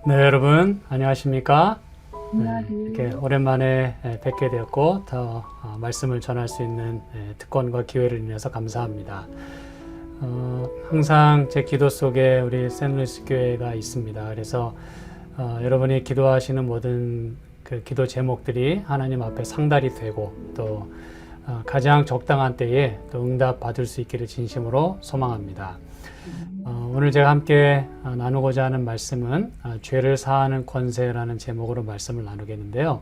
네, 여러분 안녕하십니까? 안녕하세요. 이렇게 오랜만에 뵙게 되었고 더 말씀을 전할 수 있는 특권과 기회를 인해서 감사합니다. 항상 제 기도 속에 우리 샌루이스 교회가 있습니다. 그래서 여러분이 기도하시는 모든 그 기도 제목들이 하나님 앞에 상달이 되고 또 가장 적당한 때에 또 응답 받을 수 있기를 진심으로 소망합니다. 오늘 제가 함께 나누고자 하는 말씀은 죄를 사하는 권세라는 제목으로 말씀을 나누겠는데요.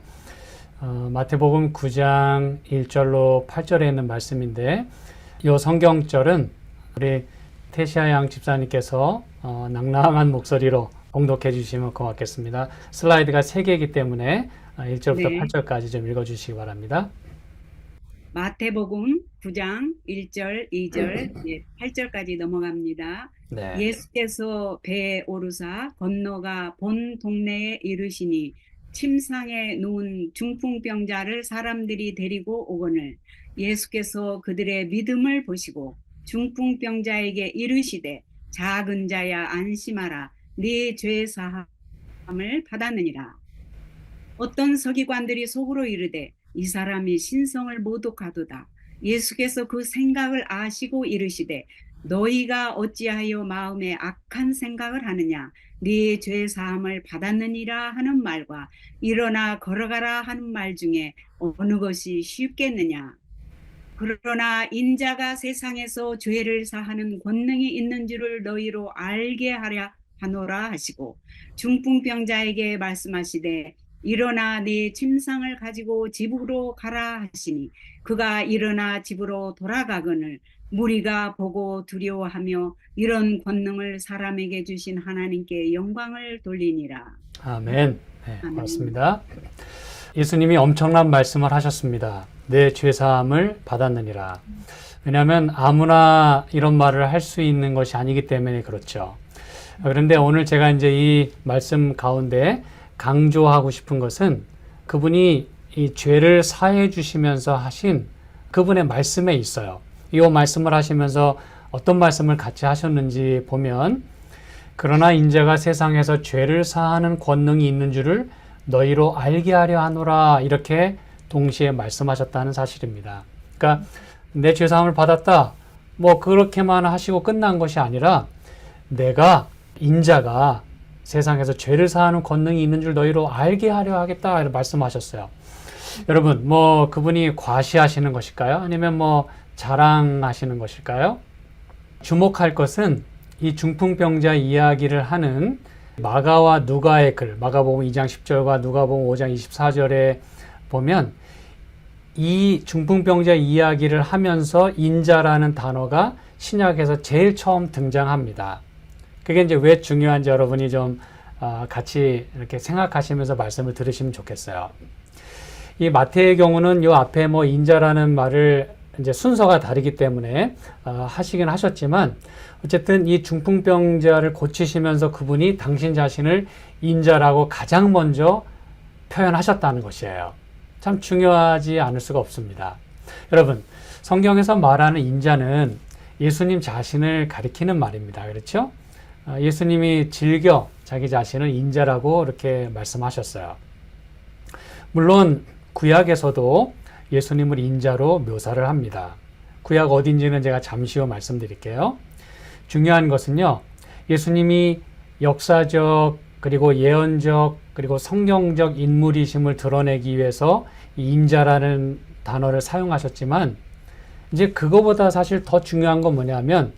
마태복음 9장 1절로 8절에 있는 말씀인데 이 성경절은 우리 태시아 양 집사님께서 낭낭한 목소리로 봉독해 주시면 고맙겠습니다. 슬라이드가 3개이기 때문에 1절부터 네. 8절까지 좀 읽어주시기 바랍니다. 마태복음 9장 1절, 2절, 8절까지 넘어갑니다. 네. 예수께서 배에 오르사 건너가 본 동네에 이르시니 침상에 누운 중풍병자를 사람들이 데리고 오거늘 예수께서 그들의 믿음을 보시고 중풍병자에게 이르시되 작은 자야 안심하라 네 죄 사함을 받았느니라. 어떤 서기관들이 속으로 이르되 이 사람이 신성을 모독하도다. 예수께서 그 생각을 아시고 이르시되 너희가 어찌하여 마음에 악한 생각을 하느냐. 네 죄 사함을 받았느니라 하는 말과 일어나 걸어가라 하는 말 중에 어느 것이 쉽겠느냐. 그러나 인자가 세상에서 죄를 사하는 권능이 있는 줄을 너희로 알게 하려 하노라 하시고 중풍병자에게 말씀하시되 일어나 네 침상을 가지고 집으로 가라 하시니 그가 일어나 집으로 돌아가거늘 무리가 보고 두려워하며 이런 권능을 사람에게 주신 하나님께 영광을 돌리니라. 아멘. 네, 아멘. 고맙습니다. 예수님이 엄청난 말씀을 하셨습니다. 내 죄사함을 받았느니라. 왜냐하면 아무나 이런 말을 할 수 있는 것이 아니기 때문에 그렇죠. 그런데 오늘 제가 이제 이 말씀 가운데 강조하고 싶은 것은 그분이 이 죄를 사해 주시면서 하신 그분의 말씀에 있어요. 이 말씀을 하시면서 어떤 말씀을 같이 하셨는지 보면 그러나 인자가 세상에서 죄를 사하는 권능이 있는 줄을 너희로 알게 하려 하노라 이렇게 동시에 말씀하셨다는 사실입니다. 그러니까 내 죄사함을 받았다 뭐 그렇게만 하시고 끝난 것이 아니라 내가 인자가 세상에서 죄를 사하는 권능이 있는 줄 너희로 알게 하려 하겠다 이렇게 말씀하셨어요. 여러분 뭐 그분이 과시하시는 것일까요? 아니면 뭐 자랑하시는 것일까요? 주목할 것은 이 중풍병자 이야기를 하는 마가와 누가의 글, 마가복음 2장 10절과 누가복음 5장 24절에 보면 이 중풍병자 이야기를 하면서 인자라는 단어가 신약에서 제일 처음 등장합니다. 그게 이제 왜 중요한지 여러분이 좀 같이 이렇게 생각하시면서 말씀을 들으시면 좋겠어요. 이 마태의 경우는 요 앞에 뭐 인자라는 말을 이제 순서가 다르기 때문에 하시긴 하셨지만 어쨌든 이 중풍병자를 고치시면서 그분이 당신 자신을 인자라고 가장 먼저 표현하셨다는 것이에요. 참 중요하지 않을 수가 없습니다. 여러분, 성경에서 말하는 인자는 예수님 자신을 가리키는 말입니다. 그렇죠? 예수님이 즐겨 자기 자신을 인자라고 이렇게 말씀하셨어요. 물론 구약에서도 예수님을 인자로 묘사를 합니다. 구약 어딘지는 제가 잠시 후 말씀드릴게요. 중요한 것은요, 예수님이 역사적 그리고 예언적 그리고 성경적 인물이심을 드러내기 위해서 이 인자라는 단어를 사용하셨지만 이제 그거보다 사실 더 중요한 건 뭐냐면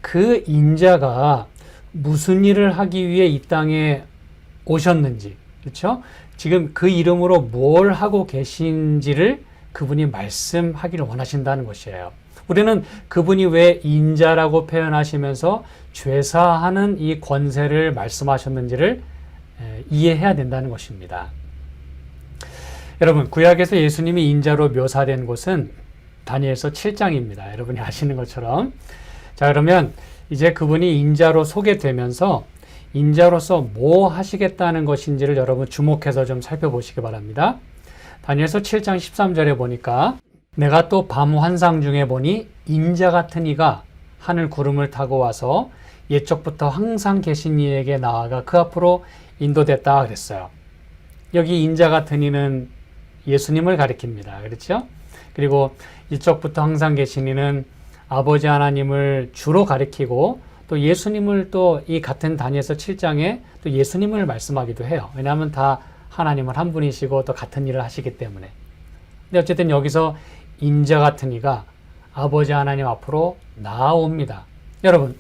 그 인자가 무슨 일을 하기 위해 이 땅에 오셨는지, 그렇죠? 지금 그 이름으로 뭘 하고 계신지를 그분이 말씀하기를 원하신다는 것이에요. 우리는 그분이 왜 인자라고 표현하시면서 죄사하는 이 권세를 말씀하셨는지를 이해해야 된다는 것입니다. 여러분, 구약에서 예수님이 인자로 묘사된 곳은 다니엘서 7장입니다. 여러분이 아시는 것처럼. 자, 그러면 이제 그분이 인자로 소개되면서 인자로서 뭐 하시겠다는 것인지를 여러분 주목해서 좀 살펴보시기 바랍니다. 다니엘서 7장 13절에 보니까 내가 또 밤 환상 중에 보니 인자 같은 이가 하늘 구름을 타고 와서 옛적부터 항상 계신 이에게 나아가 그 앞으로 인도됐다 그랬어요. 여기 인자 같은 이는 예수님을 가리킵니다. 그렇죠? 그리고 옛적부터 항상 계신 이는 아버지 하나님을 주로 가리키고 또 예수님을 또 이 같은 다니엘서 7장에 또 예수님을 말씀하기도 해요. 왜냐하면 다 하나님은 한 분이시고 또 같은 일을 하시기 때문에. 근데 어쨌든 여기서 인자 같은 이가 아버지 하나님 앞으로 나아옵니다. 여러분,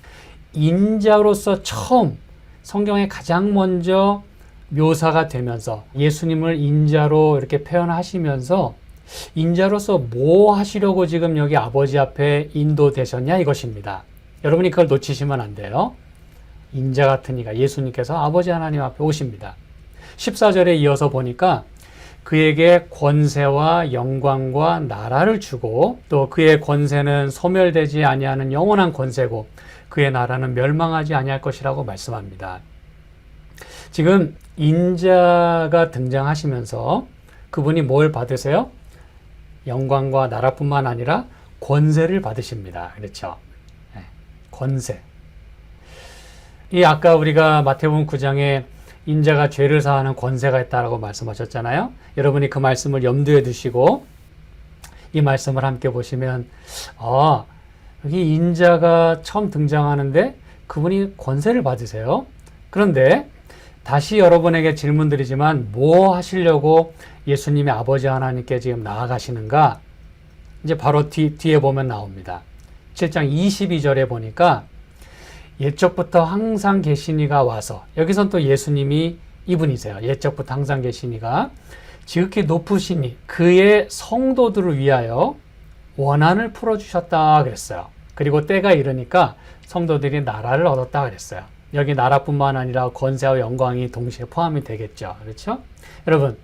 인자로서 처음 성경에 가장 먼저 묘사가 되면서 예수님을 인자로 이렇게 표현하시면서 인자로서 뭐 하시려고 지금 여기 아버지 앞에 인도되셨냐 이것입니다. 여러분이 그걸 놓치시면 안 돼요. 인자 같은 이가 예수님께서 아버지 하나님 앞에 오십니다. 14절에 이어서 보니까 그에게 권세와 영광과 나라를 주고 또 그의 권세는 소멸되지 아니하는 영원한 권세고 그의 나라는 멸망하지 아니할 것이라고 말씀합니다. 지금 인자가 등장하시면서 그분이 뭘 받으세요? 영광과 나라뿐만 아니라 권세를 받으십니다. 그렇죠? 네, 권세. 이 아까 우리가 마태복음 9장에 인자가 죄를 사하는 권세가 있다라고 말씀하셨잖아요. 여러분이 그 말씀을 염두에 두시고 이 말씀을 함께 보시면 여기 인자가 처음 등장하는데 그분이 권세를 받으세요. 그런데 다시 여러분에게 질문드리지만 뭐 하시려고 예수님의 아버지 하나님께 지금 나아가시는가? 이제 바로 뒤에 보면 나옵니다. 7장 22절에 보니까 옛적부터 항상 계신 이가 와서 여기선 또 예수님이 이분이세요. 옛적부터 항상 계신 이가 지극히 높으시니 그의 성도들을 위하여 원한을 풀어주셨다 그랬어요. 그리고 때가 이르니까 성도들이 나라를 얻었다 그랬어요. 여기 나라뿐만 아니라 권세와 영광이 동시에 포함이 되겠죠. 그렇죠? 여러분,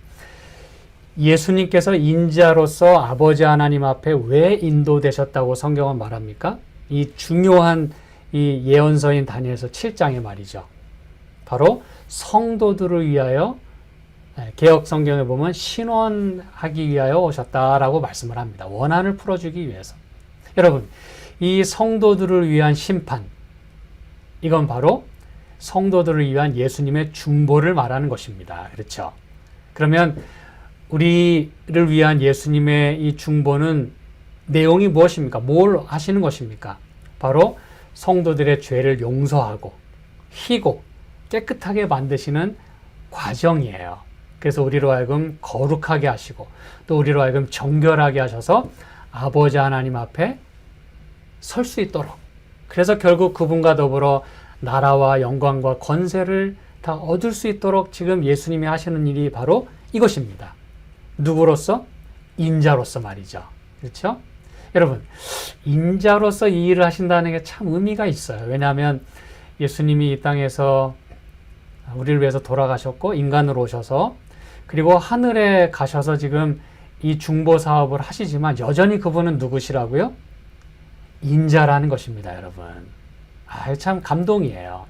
예수님께서 인자로서 아버지 하나님 앞에 왜 인도되셨다고 성경은 말합니까? 이 중요한 이 예언서인 다니엘서 7장의 말이죠. 바로 성도들을 위하여 개역 성경에 보면 신원하기 위하여 오셨다라고 말씀을 합니다. 원한을 풀어주기 위해서. 여러분, 이 성도들을 위한 심판, 이건 바로 성도들을 위한 예수님의 중보를 말하는 것입니다. 그렇죠? 그러면 우리를 위한 예수님의 이 중보는 내용이 무엇입니까? 뭘 하시는 것입니까? 바로 성도들의 죄를 용서하고 희고 깨끗하게 만드시는 과정이에요. 그래서 우리로 하여금 거룩하게 하시고 또 우리로 하여금 정결하게 하셔서 아버지 하나님 앞에 설 수 있도록, 그래서 결국 그분과 더불어 나라와 영광과 권세를 다 얻을 수 있도록 지금 예수님이 하시는 일이 바로 이것입니다. 누구로서? 인자로서 말이죠. 그렇죠? 여러분, 인자로서 이 일을 하신다는 게 참 의미가 있어요. 왜냐하면 예수님이 이 땅에서 우리를 위해서 돌아가셨고 인간으로 오셔서 그리고 하늘에 가셔서 지금 이 중보 사업을 하시지만 여전히 그분은 누구시라고요? 인자라는 것입니다, 여러분. 참 감동이에요.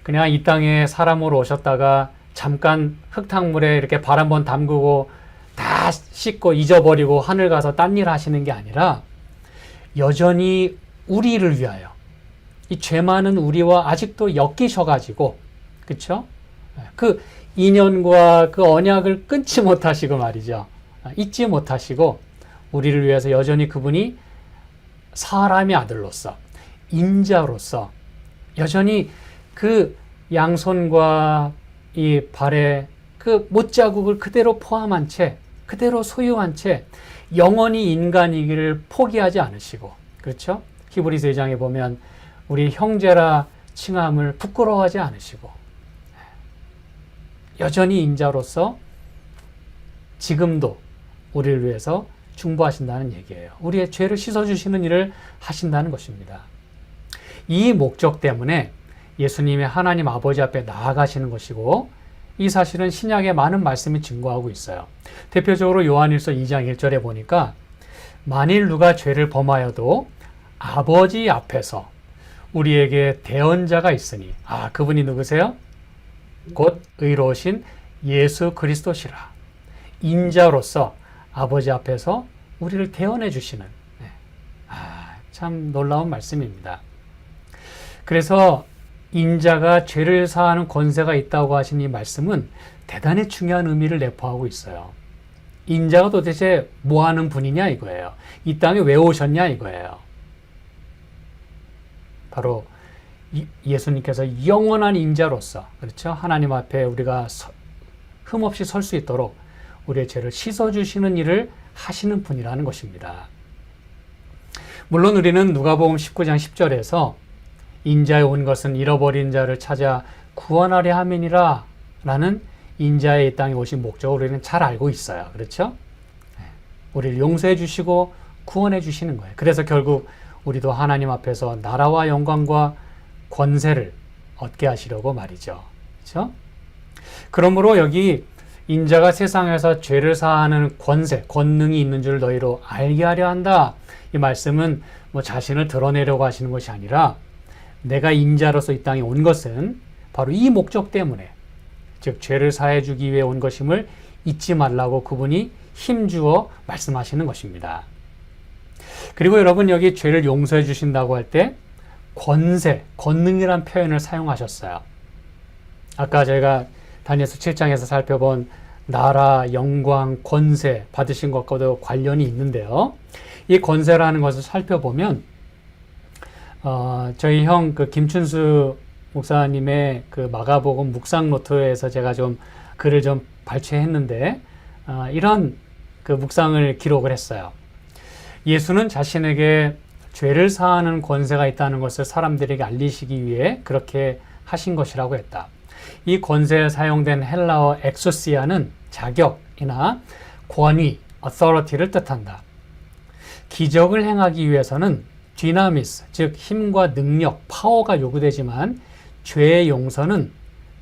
그냥 이 땅에 사람으로 오셨다가 잠깐 흙탕물에 이렇게 발 한번 담그고 다 씻고 잊어버리고 하늘 가서 딴 일 하시는 게 아니라 여전히 우리를 위하여 이 죄 많은 우리와 아직도 엮이셔가지고, 그쵸? 그 인연과 그 언약을 끊지 못하시고 말이죠. 잊지 못하시고 우리를 위해서 여전히 그분이 사람의 아들로서 인자로서 여전히 그 양손과 이 발에 그 못자국을 그대로 포함한 채, 그대로 소유한 채 영원히 인간이기를 포기하지 않으시고, 그렇죠? 히브리서 2장에 보면 우리 형제라 칭함을 부끄러워하지 않으시고 여전히 인자로서 지금도 우리를 위해서 중보하신다는 얘기예요. 우리의 죄를 씻어주시는 일을 하신다는 것입니다. 이 목적 때문에 예수님의 하나님 아버지 앞에 나아가시는 것이고, 이 사실은 신약의 많은 말씀이 증거하고 있어요. 대표적으로 요한일서 2장 1절에 보니까 만일 누가 죄를 범하여도 아버지 앞에서 우리에게 대언자가 있으니, 그분이 누구세요? 곧 의로우신 예수 그리스도시라. 인자로서 아버지 앞에서 우리를 대언해 주시는, 참 놀라운 말씀입니다. 그래서 인자가 죄를 사하는 권세가 있다고 하신 이 말씀은 대단히 중요한 의미를 내포하고 있어요. 인자가 도대체 뭐 하는 분이냐 이거예요. 이 땅에 왜 오셨냐 이거예요. 바로 예수님께서 영원한 인자로서, 그렇죠? 하나님 앞에 우리가 흠없이 설 수 있도록 우리의 죄를 씻어주시는 일을 하시는 분이라는 것입니다. 물론 우리는 누가복음 19장 10절에서 인자에 온 것은 잃어버린 자를 찾아 구원하려 함이니라 라는 인자의 이 땅에 오신 목적을 우리는 잘 알고 있어요. 그렇죠? 우리를 용서해 주시고 구원해 주시는 거예요. 그래서 결국 우리도 하나님 앞에서 나라와 영광과 권세를 얻게 하시려고 말이죠. 그렇죠? 그러므로 여기 인자가 세상에서 죄를 사하는 권세, 권능이 있는 줄 너희로 알게 하려 한다. 이 말씀은 뭐 자신을 드러내려고 하시는 것이 아니라 내가 인자로서 이 땅에 온 것은 바로 이 목적 때문에, 즉 죄를 사해 주기 위해 온 것임을 잊지 말라고 그분이 힘주어 말씀하시는 것입니다. 그리고 여러분 여기 죄를 용서해 주신다고 할 때 권세, 권능이란 표현을 사용하셨어요. 아까 저희가 다니엘서 7장에서 살펴본 나라, 영광, 권세 받으신 것과도 관련이 있는데요. 이 권세라는 것을 살펴보면 저희 형 김춘수 목사님의 그 마가복음 묵상 노트에서 제가 좀 글을 좀 발췌했는데 이런 그 묵상을 기록을 했어요. 예수는 자신에게 죄를 사하는 권세가 있다는 것을 사람들에게 알리시기 위해 그렇게 하신 것이라고 했다. 이 권세에 사용된 헬라어 엑소시아는 자격이나 권위, authority를 뜻한다. 기적을 행하기 위해서는 디나미스, 즉 힘과 능력, 파워가 요구되지만 죄의 용서는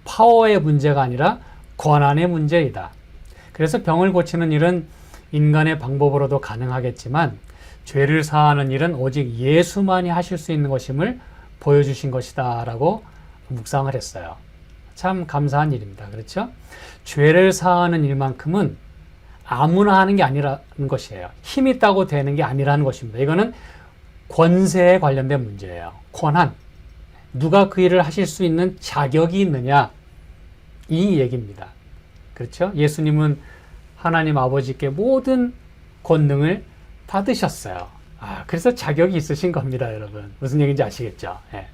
파워의 문제가 아니라 권한의 문제이다. 그래서 병을 고치는 일은 인간의 방법으로도 가능하겠지만 죄를 사하는 일은 오직 예수만이 하실 수 있는 것임을 보여주신 것이다 라고 묵상을 했어요. 참 감사한 일입니다. 그렇죠? 죄를 사하는 일만큼은 아무나 하는 게 아니라는 것이에요. 힘 있다고 되는 게 아니라는 것입니다. 이거는 권세에 관련된 문제예요. 권한. 누가 그 일을 하실 수 있는 자격이 있느냐, 이 얘기입니다. 그렇죠? 예수님은 하나님 아버지께 모든 권능을 받으셨어요. 그래서 자격이 있으신 겁니다, 여러분. 무슨 얘기인지 아시겠죠? 예.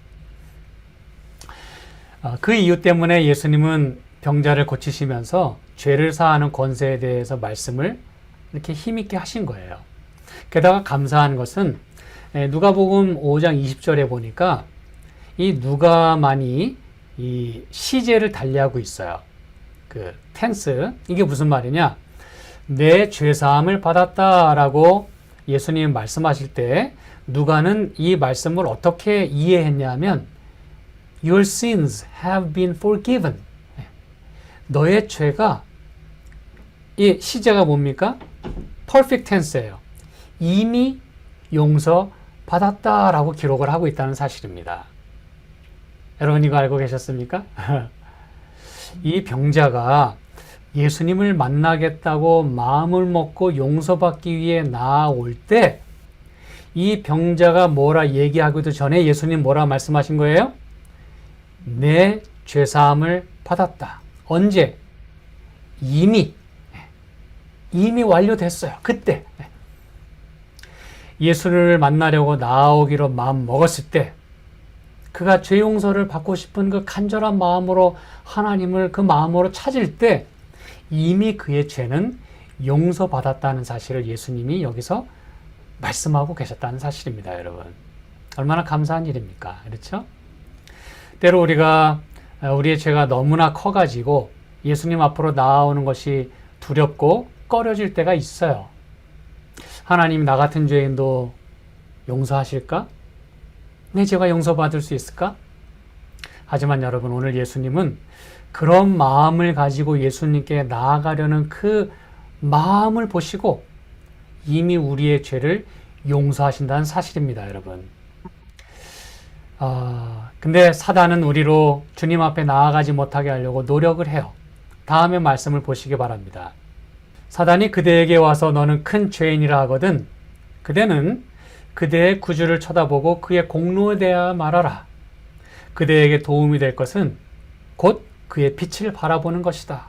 그 이유 때문에 예수님은 병자를 고치시면서 죄를 사하는 권세에 대해서 말씀을 이렇게 힘있게 하신 거예요. 게다가 감사한 것은 누가복음 5장 20절에 보니까 이 누가만이 이 시제를 달리하고 있어요. 그 텐스, 이게 무슨 말이냐? 내 죄사함을 받았다라고 예수님 말씀하실 때 누가는 이 말씀을 어떻게 이해했냐면 Your sins have been forgiven. 너의 죄가, 이 시제가 뭡니까? Perfect tense예요. 이미 용서받았다라고 기록을 하고 있다는 사실입니다. 여러분 이거 알고 계셨습니까? 이 병자가 예수님을 만나겠다고 마음을 먹고 용서받기 위해 나아올 때 이 병자가 뭐라 얘기하기도 전에 예수님 뭐라 말씀하신 거예요? 내 죄사함을 받았다. 언제? 이미 완료됐어요. 그때 예수를 만나려고 나아오기로 마음 먹었을 때 그가 죄 용서를 받고 싶은 그 간절한 마음으로 하나님을 그 마음으로 찾을 때 이미 그의 죄는 용서받았다는 사실을 예수님이 여기서 말씀하고 계셨다는 사실입니다, 여러분. 얼마나 감사한 일입니까? 그렇죠? 때로 우리가 우리의 죄가 너무나 커가지고 예수님 앞으로 나아오는 것이 두렵고 꺼려질 때가 있어요. 하나님 나 같은 죄인도 용서하실까? 내 죄가 용서받을 수 있을까? 하지만 여러분 오늘 예수님은 그런 마음을 가지고 예수님께 나아가려는 그 마음을 보시고 이미 우리의 죄를 용서하신다는 사실입니다, 여러분. 근데 사단은 우리로 주님 앞에 나아가지 못하게 하려고 노력을 해요. 다음의 말씀을 보시기 바랍니다. 사단이 그대에게 와서 너는 큰 죄인이라 하거든 그대는 그대의 구주를 쳐다보고 그의 공로에 대하여 말하라. 그대에게 도움이 될 것은 곧 그의 빛을 바라보는 것이다.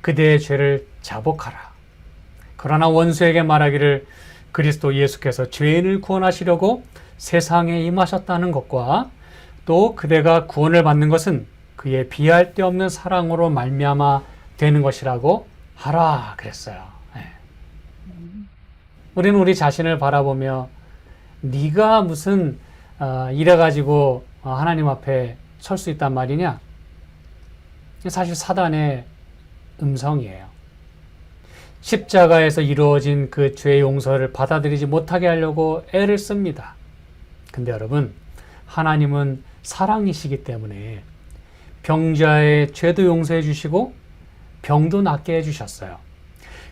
그대의 죄를 자복하라. 그러나 원수에게 말하기를 그리스도 예수께서 죄인을 구원하시려고 세상에 임하셨다는 것과 또 그대가 구원을 받는 것은 그의 비할 데 없는 사랑으로 말미암아 되는 것이라고 하라 그랬어요. 네. 우리는 우리 자신을 바라보며 네가 무슨 이래가지고 하나님 앞에 설 수 있단 말이냐? 사실 사단의 음성이에요. 십자가에서 이루어진 그 죄의 용서를 받아들이지 못하게 하려고 애를 씁니다. 근데 여러분, 하나님은 사랑이시기 때문에 병자의 죄도 용서해 주시고 병도 낫게 해 주셨어요.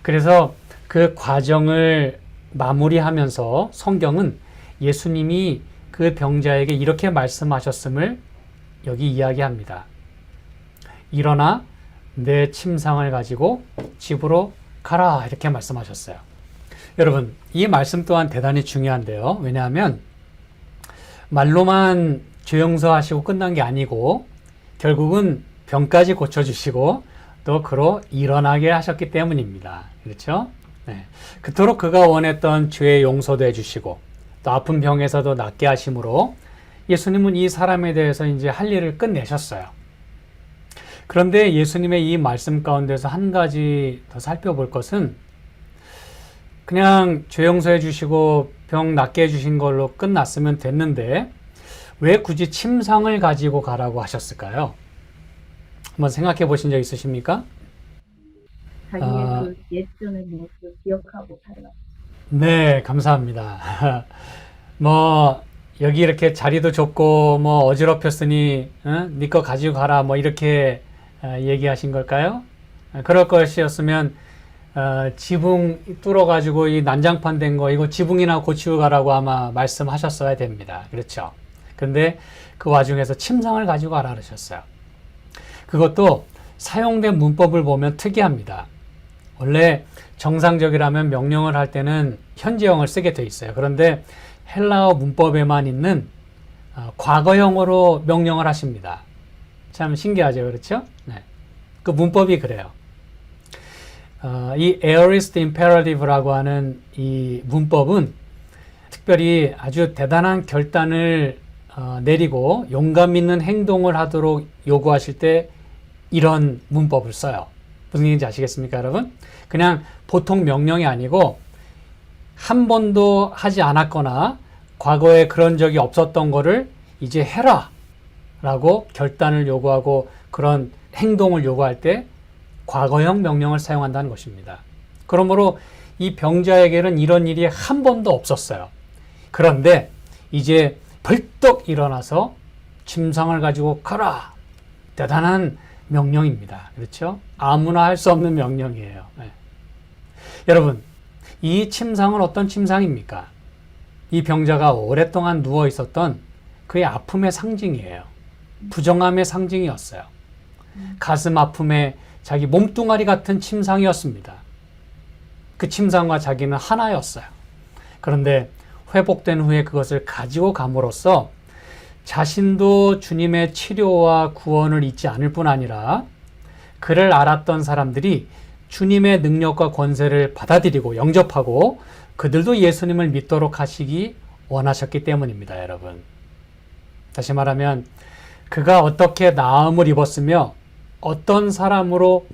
그래서 그 과정을 마무리하면서 성경은 예수님이 그 병자에게 이렇게 말씀하셨음을 여기 이야기합니다. 일어나 내 침상을 가지고 집으로 가라 이렇게 말씀하셨어요. 여러분, 이 말씀 또한 대단히 중요한데요. 왜냐하면 말로만 죄 용서하시고 끝난 게 아니고 결국은 병까지 고쳐주시고 또 그로 일어나게 하셨기 때문입니다. 그렇죠? 네. 그토록 그가 원했던 죄의 용서도 해주시고 또 아픈 병에서도 낫게 하심으로 예수님은 이 사람에 대해서 이제 할 일을 끝내셨어요. 그런데 예수님의 이 말씀 가운데서 한 가지 더 살펴볼 것은 그냥 죄 용서해 주시고 병 낫게 해주신 걸로 끝났으면 됐는데 왜 굳이 침상을 가지고 가라고 하셨을까요? 한번 생각해 보신 적 있으십니까? 자기의 그 옛전의 모습을 기억하고 살라. 네, 감사합니다. 여기 이렇게 자리도 좁고 어지럽혔으니 네 거 가지고 가라 이렇게 얘기하신 걸까요? 그럴 것이었으면 지붕 뚫어가지고 이 난장판 된 거 이거 지붕이나 고치고 가라고 아마 말씀하셨어야 됩니다. 그렇죠? 근데 그 와중에서 침상을 가지고 가라 그러셨어요. 그것도 사용된 문법을 보면 특이합니다. 원래 정상적이라면 명령을 할 때는 현재형을 쓰게 돼 있어요. 그런데 헬라어 문법에만 있는 과거형으로 명령을 하십니다. 참 신기하죠, 그렇죠? 네. 그 문법이 그래요. 이 aorist imperative라고 하는 이 문법은 특별히 아주 대단한 결단을 내리고 용감 있는 행동을 하도록 요구하실 때 이런 문법을 써요. 무슨 얘기인지 아시겠습니까, 여러분? 그냥 보통 명령이 아니고 한 번도 하지 않았거나 과거에 그런 적이 없었던 거를 이제 해라 라고 결단을 요구하고 그런 행동을 요구할 때 과거형 명령을 사용한다는 것입니다. 그러므로 이 병자에게는 이런 일이 한 번도 없었어요. 그런데 이제 벌떡 일어나서 침상을 가지고 가라. 대단한 명령입니다. 그렇죠? 아무나 할 수 없는 명령이에요. 네. 여러분, 이 침상은 어떤 침상입니까? 이 병자가 오랫동안 누워 있었던 그의 아픔의 상징이에요. 부정함의 상징이었어요. 가슴 아픔에 자기 몸뚱아리 같은 침상이었습니다. 그 침상과 자기는 하나였어요. 그런데 회복된 후에 그것을 가지고 감으로써 자신도 주님의 치료와 구원을 잊지 않을 뿐 아니라 그를 알았던 사람들이 주님의 능력과 권세를 받아들이고 영접하고 그들도 예수님을 믿도록 하시기 원하셨기 때문입니다, 여러분. 다시 말하면 그가 어떻게 나음을 입었으며 어떤 사람으로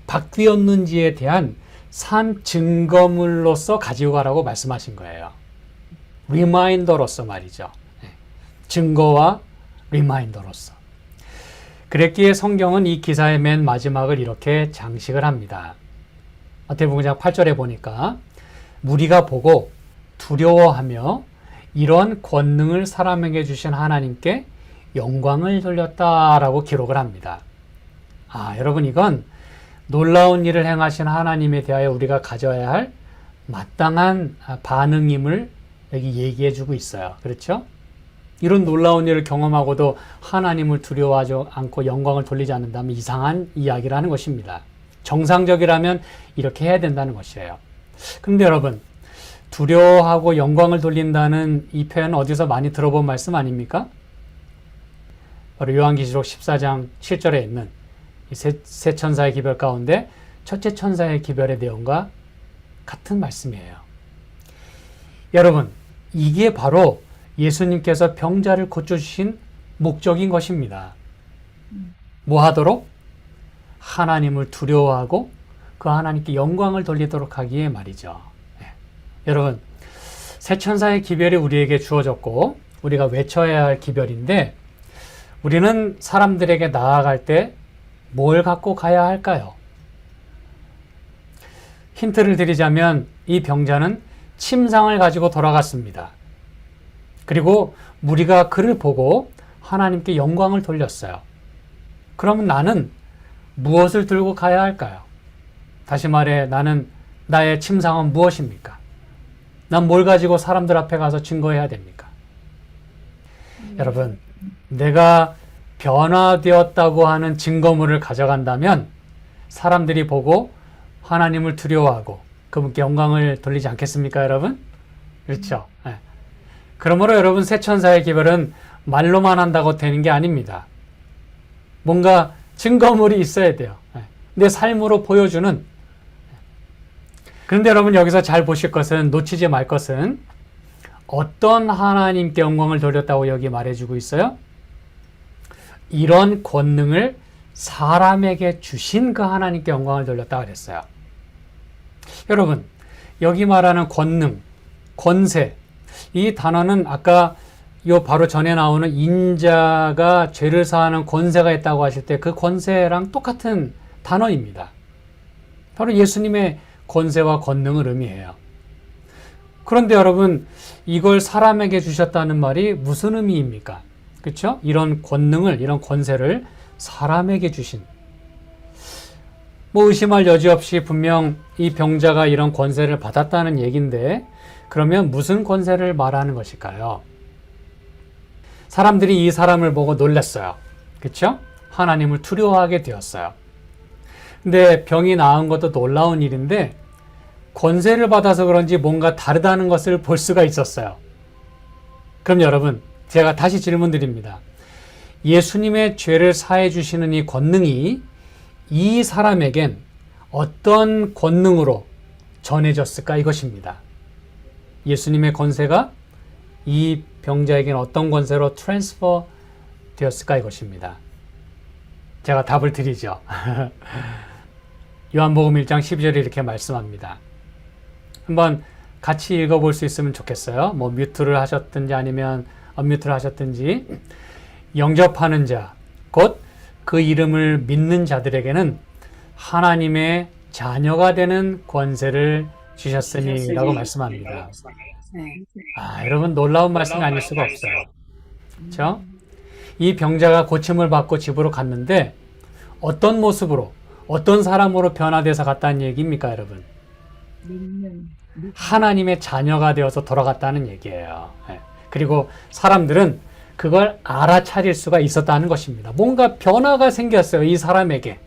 바뀌었는지에 대한 산 증거물로서 가지고 가라고 말씀하신 거예요. 리마인더로서 말이죠. 증거와 리마인더로서. 그랬기에 성경은 이 기사의 맨 마지막을 이렇게 장식을 합니다. 마태복음 8절에 보니까 무리가 보고 두려워하며 이런 권능을 사람에게 주신 하나님께 영광을 돌렸다라고 기록을 합니다. 여러분, 이건 놀라운 일을 행하신 하나님에 대하여 우리가 가져야 할 마땅한 반응임을 여기 얘기해 주고 있어요. 그렇죠? 이런 놀라운 일을 경험하고도 하나님을 두려워하지 않고 영광을 돌리지 않는다면 이상한 이야기라는 것입니다. 정상적이라면 이렇게 해야 된다는 것이에요. 그런데 여러분, 두려워하고 영광을 돌린다는 이 표현 어디서 많이 들어본 말씀 아닙니까? 바로 요한계시록 14장 7절에 있는 이 세 천사의 기별 가운데 첫째 천사의 기별의 내용과 같은 말씀이에요. 여러분, 이게 바로 예수님께서 병자를 고쳐주신 목적인 것입니다. 뭐 하도록? 하나님을 두려워하고 그 하나님께 영광을 돌리도록 하기에 말이죠. 여러분, 세 천사의 기별이 우리에게 주어졌고 우리가 외쳐야 할 기별인데 우리는 사람들에게 나아갈 때 뭘 갖고 가야 할까요? 힌트를 드리자면 이 병자는 침상을 가지고 돌아갔습니다. 그리고 무리가 그를 보고 하나님께 영광을 돌렸어요. 그러면 나는 무엇을 들고 가야 할까요? 다시 말해 나는 나의 침상은 무엇입니까? 난 뭘 가지고 사람들 앞에 가서 증거해야 됩니까? 여러분, 내가 변화되었다고 하는 증거물을 가져간다면 사람들이 보고 하나님을 두려워하고 그분께 영광을 돌리지 않겠습니까, 여러분? 그렇죠. 네. 그러므로 여러분, 새 천사의 기별은 말로만 한다고 되는 게 아닙니다. 뭔가 증거물이 있어야 돼요. 네. 내 삶으로 보여주는. 그런데 여러분, 여기서 잘 보실 것은, 놓치지 말 것은 어떤 하나님께 영광을 돌렸다고 여기 말해주고 있어요? 이런 권능을 사람에게 주신 그 하나님께 영광을 돌렸다고 그랬어요. 여러분, 여기 말하는 권능, 권세, 이 단어는 아까 요 바로 전에 나오는 인자가 죄를 사하는 권세가 있다고 하실 때 그 권세랑 똑같은 단어입니다. 바로 예수님의 권세와 권능을 의미해요. 그런데 여러분, 이걸 사람에게 주셨다는 말이 무슨 의미입니까? 그렇죠? 이런 권능을, 이런 권세를 사람에게 주신, 뭐 의심할 여지 없이 분명 이 병자가 이런 권세를 받았다는 얘기인데 그러면 무슨 권세를 말하는 것일까요? 사람들이 이 사람을 보고 놀랐어요. 그렇죠? 하나님을 두려워하게 되었어요. 근데 병이 나은 것도 놀라운 일인데 권세를 받아서 그런지 뭔가 다르다는 것을 볼 수가 있었어요. 그럼 여러분, 제가 다시 질문 드립니다. 예수님의 죄를 사해 주시는 이 권능이 이 사람에겐 어떤 권능으로 전해졌을까, 이것입니다. 예수님의 권세가 이 병자에겐 어떤 권세로 트랜스퍼 되었을까, 이것입니다. 제가 답을 드리죠. 요한복음 1장 12절에 이렇게 말씀합니다. 한번 같이 읽어볼 수 있으면 좋겠어요. 뭐 뮤트를 하셨든지 아니면 언뮤트를 하셨든지. 영접하는 자, 곧 그 이름을 믿는 자들에게는 하나님의 자녀가 되는 권세를 주셨으니 라고 말씀합니다. 여러분, 놀라운 말씀이 아닐 수가 없어요. 그렇죠? 이 병자가 고침을 받고 집으로 갔는데 어떤 모습으로, 어떤 사람으로 변화돼서 갔다는 얘기입니까, 여러분? 하나님의 자녀가 되어서 돌아갔다는 얘기예요. 그리고 사람들은 그걸 알아차릴 수가 있었다는 것입니다. 뭔가 변화가 생겼어요, 이 사람에게.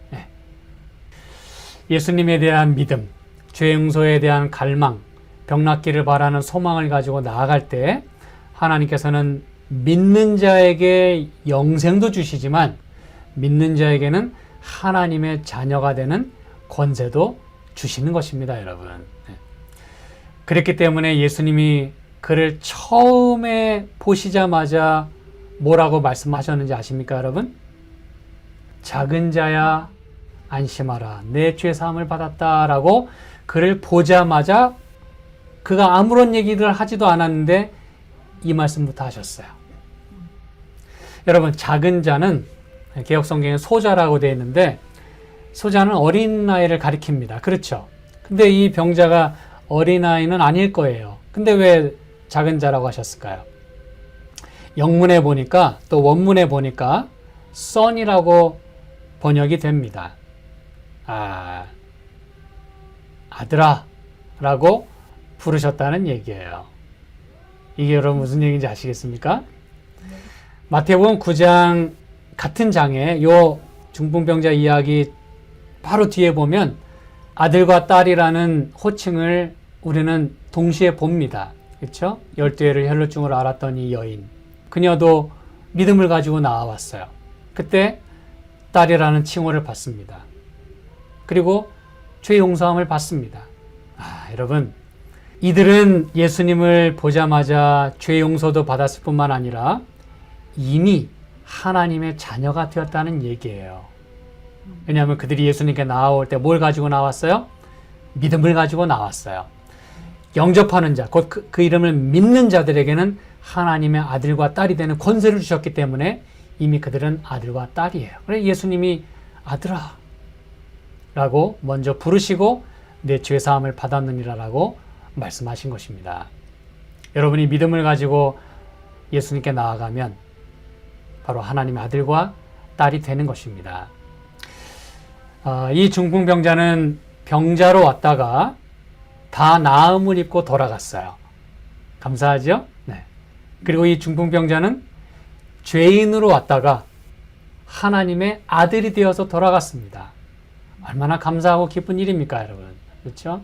예수님에 대한 믿음, 죄 용서에 대한 갈망, 병 낫기를 바라는 소망을 가지고 나아갈 때 하나님께서는 믿는 자에게 영생도 주시지만 믿는 자에게는 하나님의 자녀가 되는 권세도 주시는 것입니다, 여러분. 그랬기 때문에 예수님이 그를 처음에 보시자마자 뭐라고 말씀하셨는지 아십니까, 여러분? 작은 자야 안심하라, 내 죄 사함을 받았다라고 그를 보자마자 그가 아무런 얘기를 하지도 않았는데 이 말씀부터 하셨어요. 여러분, 작은 자는 개역성경에 소자라고 되어 있는데 소자는 어린아이를 가리킵니다. 그렇죠? 근데 이 병자가 어린아이는 아닐 거예요. 근데 왜 작은 자라고 하셨을까요? 영문에 보니까, 또 원문에 보니까 son이라고 번역이 됩니다. 아들아 라고 부르셨다는 얘기예요. 이게 여러분 무슨 얘기인지 아시겠습니까? 마태복음 9장 같은 장에 요 중풍병자 이야기 바로 뒤에 보면 아들과 딸이라는 호칭을 우리는 동시에 봅니다. 그렇죠? 12해를 혈루증으로 앓았던 이 여인, 그녀도 믿음을 가지고 나와왔어요. 그때 딸이라는 칭호를 받습니다. 그리고 죄 용서함을 받습니다. 여러분, 이들은 예수님을 보자마자 죄 용서도 받았을 뿐만 아니라 이미 하나님의 자녀가 되었다는 얘기예요. 왜냐하면 그들이 예수님께 나올 때 뭘 가지고 나왔어요? 믿음을 가지고 나왔어요. 영접하는 자, 곧 그 이름을 믿는 자들에게는 하나님의 아들과 딸이 되는 권세를 주셨기 때문에 이미 그들은 아들과 딸이에요. 그래서 예수님이 아들아 라고 먼저 부르시고 내 죄사함을 받았느니라 라고 말씀하신 것입니다. 여러분이 믿음을 가지고 예수님께 나아가면 바로 하나님의 아들과 딸이 되는 것입니다. 이 중풍병자는 병자로 왔다가 다 나음을 입고 돌아갔어요. 감사하죠? 네. 그리고 이 중풍병자는 죄인으로 왔다가 하나님의 아들이 되어서 돌아갔습니다. 얼마나 감사하고 기쁜 일입니까, 여러분? 그렇죠?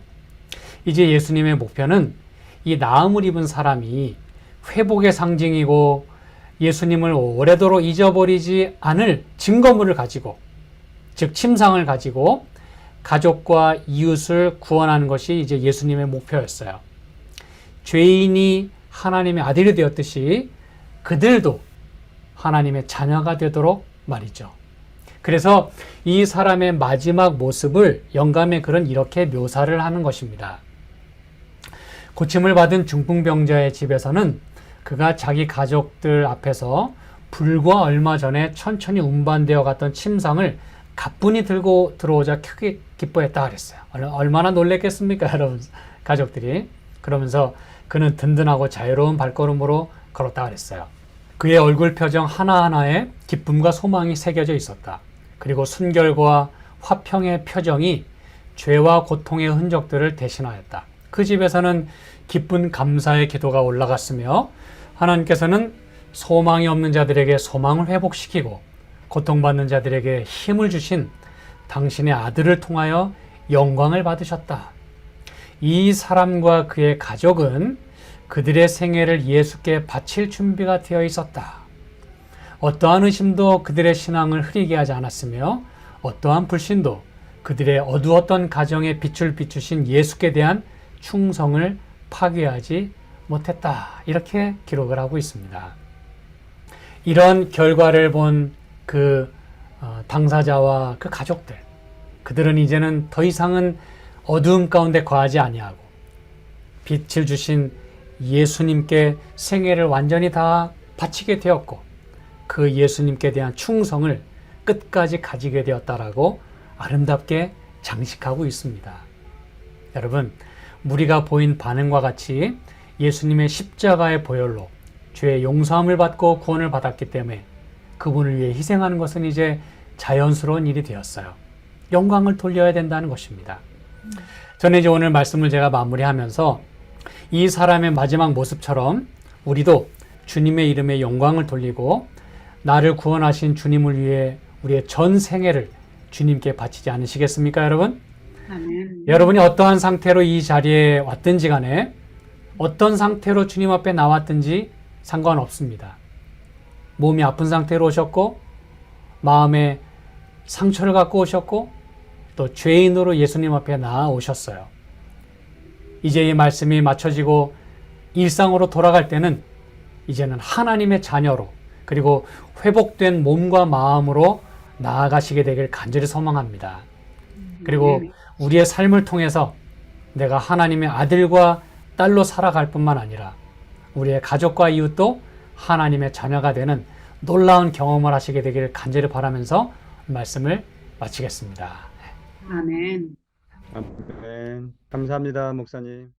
이제 예수님의 목표는 이 나음을 입은 사람이 회복의 상징이고 예수님을 오래도록 잊어버리지 않을 증거물을 가지고, 즉 침상을 가지고 가족과 이웃을 구원하는 것이 이제 예수님의 목표였어요. 죄인이 하나님의 아들이 되었듯이 그들도 하나님의 자녀가 되도록 말이죠. 그래서 이 사람의 마지막 모습을 영감의 글은 이렇게 묘사를 하는 것입니다. 고침을 받은 중풍병자의 집에서는 그가 자기 가족들 앞에서 불과 얼마 전에 천천히 운반되어 갔던 침상을 가뿐히 들고 들어오자 크게 기뻐했다 그랬어요. 얼마나 놀랬겠습니까, 여러분, 가족들이. 그러면서 그는 든든하고 자유로운 발걸음으로 걸었다 그랬어요. 그의 얼굴 표정 하나하나에 기쁨과 소망이 새겨져 있었다. 그리고 순결과 화평의 표정이 죄와 고통의 흔적들을 대신하였다. 그 집에서는 기쁜 감사의 기도가 올라갔으며 하나님께서는 소망이 없는 자들에게 소망을 회복시키고 고통받는 자들에게 힘을 주신 당신의 아들을 통하여 영광을 받으셨다. 이 사람과 그의 가족은 그들의 생애를 예수께 바칠 준비가 되어 있었다. 어떠한 의심도 그들의 신앙을 흐리게 하지 않았으며 어떠한 불신도 그들의 어두웠던 가정에 빛을 비추신 예수께 대한 충성을 파괴하지 못했다. 이렇게 기록을 하고 있습니다. 이런 결과를 본 그 당사자와 그 가족들, 그들은 이제는 더 이상은 어두움 가운데 거하지 아니하고 빛을 주신 예수님께 생애를 완전히 다 바치게 되었고 그 예수님께 대한 충성을 끝까지 가지게 되었다라고 아름답게 장식하고 있습니다. 여러분, 우리가 보인 반응과 같이 예수님의 십자가의 보혈로 죄의 용서함을 받고 구원을 받았기 때문에 그분을 위해 희생하는 것은 이제 자연스러운 일이 되었어요. 영광을 돌려야 된다는 것입니다. 저는 이제 오늘 말씀을 제가 마무리하면서 이 사람의 마지막 모습처럼 우리도 주님의 이름에 영광을 돌리고 나를 구원하신 주님을 위해 우리의 전 생애를 주님께 바치지 않으시겠습니까, 여러분? 아멘. 여러분이 어떠한 상태로 이 자리에 왔든지 간에 어떤 상태로 주님 앞에 나왔든지 상관없습니다. 몸이 아픈 상태로 오셨고 마음에 상처를 갖고 오셨고 또 죄인으로 예수님 앞에 나아오셨어요. 이제 이 말씀이 맞춰지고 일상으로 돌아갈 때는 이제는 하나님의 자녀로 그리고 회복된 몸과 마음으로 나아가시게 되길 간절히 소망합니다. 그리고 우리의 삶을 통해서 내가 하나님의 아들과 딸로 살아갈 뿐만 아니라 우리의 가족과 이웃도 하나님의 자녀가 되는 놀라운 경험을 하시게 되기를 간절히 바라면서 말씀을 마치겠습니다. 아멘. 아멘. 감사합니다, 목사님.